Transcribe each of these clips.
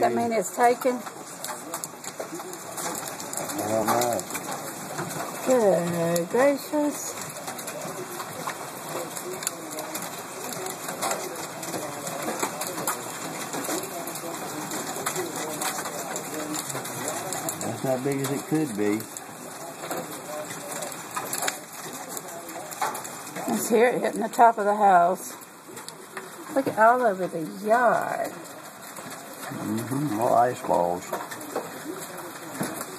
that mean it's taken? I don't know. Good gracious. That's not big as it could be. Let's hear it hitting the top of the house. Look at all over the yard. More ice balls.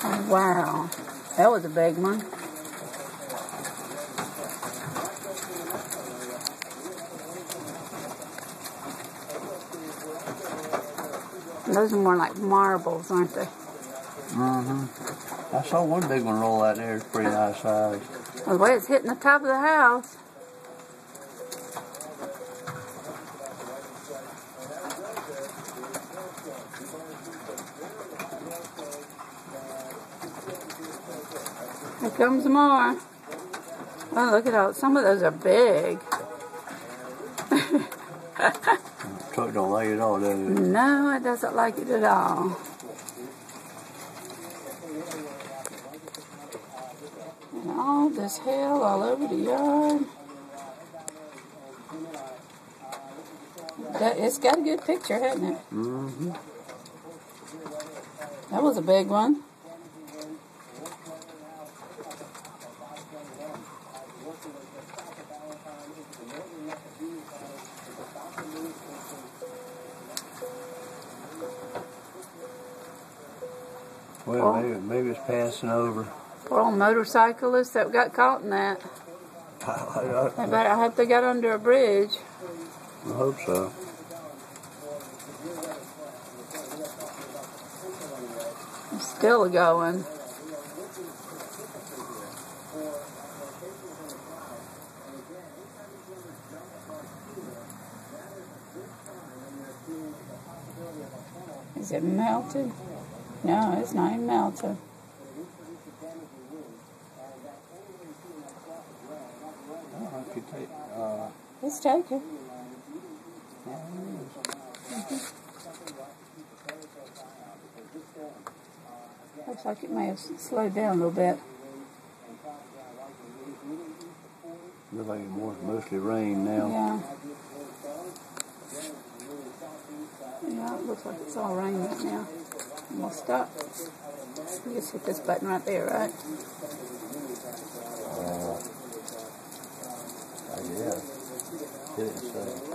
Oh, wow. That was a big one. Those are more like marbles, aren't they? I saw one big one roll out there. It's pretty nice size. Well, the way it's hitting the top of the house. Here comes more. Oh, look at all. Some of those are big. Truck don't like it all, does it? No, it doesn't like it at all. And all this hail all over the yard. It's got a good picture, hasn't it? That was a big one. Well, maybe it's passing over. Poor old motorcyclists that got caught in that. I hope they got under a bridge. I hope so. It's still going. Is it melted? No, it's not even melted. It's taken. Looks like it may have slowed down a little bit. Looks like it's mostly rain now. Yeah. Yeah, it looks like it's all rain right now. And we'll stop. You just hit this button right there, right? Yeah. Hit it and say.